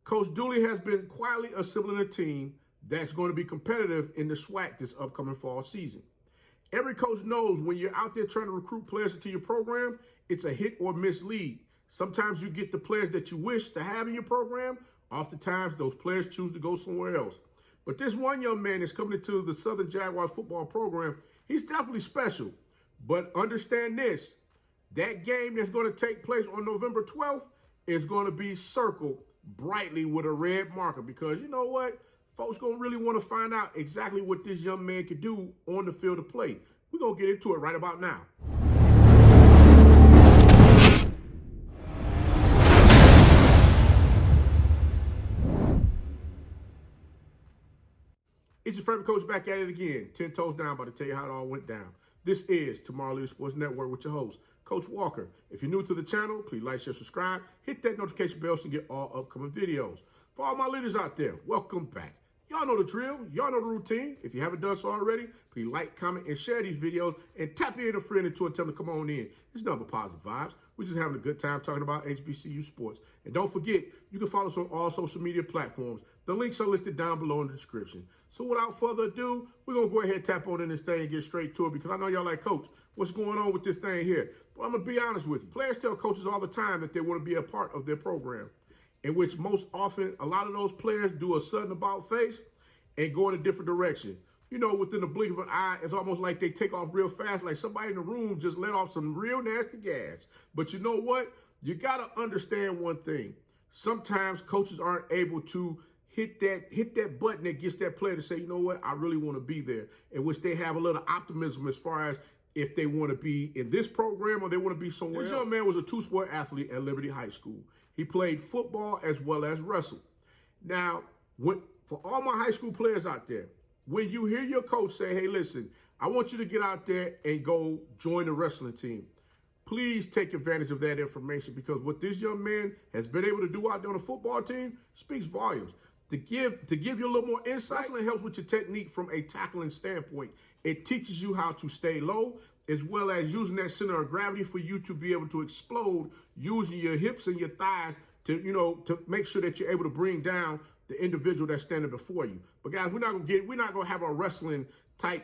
Coach Dooley has been quietly assembling a team that's going to be competitive in the SWAC this upcoming fall season. Every coach knows when you're out there trying to recruit players into your program, it's a hit or miss league. Sometimes you get the players that you wish to have in your program. Oftentimes, those players choose to go somewhere else. But this one young man is coming into the Southern Jaguars football program. He's definitely special. But understand this, that game that's going to take place on November 12th is going to be circled brightly with a red marker, because you know what? Folks going to really want to find out exactly what this young man could do on the field of play. We're going to get into it right about now. It's your favorite coach back at it again. 10 toes down, about to tell you how it all went down. This is Tomorrow Leader Sports Network with your host, Coach Walker. If you're new to the channel, please like, share, subscribe. Hit that notification bell so you get all upcoming videos. For all my leaders out there, welcome back. Y'all know the drill. Y'all know the routine. If you haven't done so already, please like, comment, and share these videos and tap your inner friend into and tell them to come on in. It's nothing but positive vibes. We're just having a good time talking about HBCU sports. And don't forget, you can follow us on all social media platforms. The links are listed down below in the description. So without further ado, we're going to go ahead and tap on in this thing and get straight to it, because I know y'all like, Coach, what's going on with this thing here? But I'm going to be honest with you. Players tell coaches all the time that they want to be a part of their program, in which most often a lot of those players do a sudden about face and go in a different direction. You know, within the blink of an eye, it's almost like they take off real fast, like somebody in the room just let off some real nasty gas. But you know what? You got to understand one thing. Sometimes coaches aren't able to hit that button that gets that player to say, you know what, I really want to be there, in which they have a little optimism as far as if they want to be in this program or they want to be somewhere else. This young man was a two-sport athlete at Liberty High School. He played football as well as wrestle. Now, for all my high school players out there, when you hear your coach say, hey, listen, I want you to get out there and go join the wrestling team, please take advantage of that information, because what this young man has been able to do out there on the football team speaks volumes. To give you a little more insight, wrestling helps with your technique from a tackling standpoint. It teaches you how to stay low, as well as using that center of gravity for you to be able to explode using your hips and your thighs to make sure that you're able to bring down the individual that's standing before you. But guys, we're not gonna have a wrestling type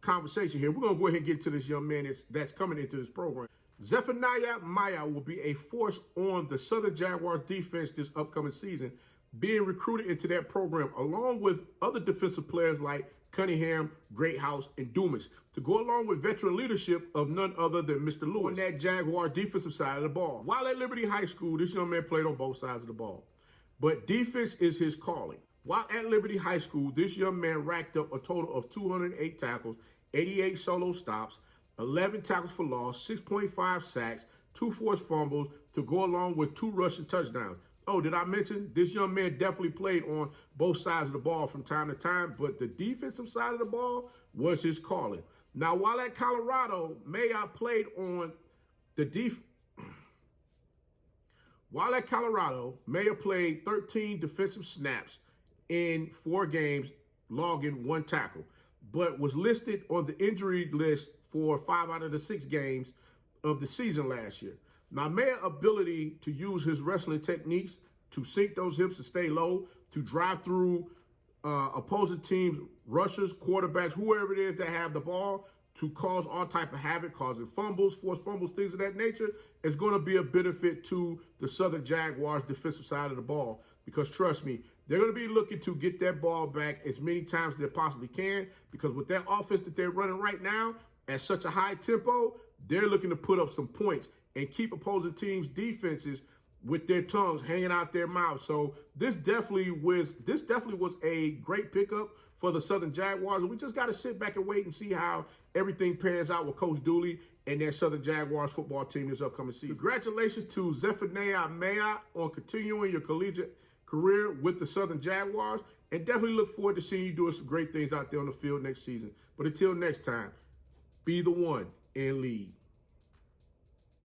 conversation here. We're gonna go ahead and get to this young man that's coming into this program. Zephaniah Maea will be a force on the Southern Jaguars defense this upcoming season, being recruited into that program along with other defensive players like Cunningham, Greathouse, and Dumas, to go along with veteran leadership of none other than Mr. Lewis on that Jaguar defensive side of the ball. While at Liberty High School, this young man played on both sides of the ball, but defense is his calling. While at Liberty High School, this young man racked up a total of 208 tackles, 88 solo stops, 11 tackles for loss, 6.5 sacks, 2 forced fumbles, to go along with 2 rushing touchdowns. Oh, did I mention this young man definitely played on both sides of the ball from time to time, but the defensive side of the ball was his calling. Now, while at Colorado, Maea played on the defense. While at Colorado, Maea played 13 defensive snaps in 4 games, logging 1 tackle, but was listed on the injury list for 5 out of the 6 games of the season last year. Now, Maea's ability to use his wrestling techniques to sink those hips and stay low, to drive through opposing teams, rushers, quarterbacks, whoever it is that have the ball, to cause all type of havoc, causing fumbles, forced fumbles, things of that nature, is going to be a benefit to the Southern Jaguars defensive side of the ball. Because trust me, they're going to be looking to get that ball back as many times as they possibly can, because with that offense that they're running right now at such a high tempo, they're looking to put up some points and keep opposing teams' defenses with their tongues hanging out their mouths. So this definitely was a great pickup for the Southern Jaguars. And we just got to sit back and wait and see how everything pans out with Coach Dooley and their Southern Jaguars football team this upcoming season. Congratulations to Zephaniah Maea on continuing your collegiate career with the Southern Jaguars, and definitely look forward to seeing you doing some great things out there on the field next season. But until next time, be the one and lead.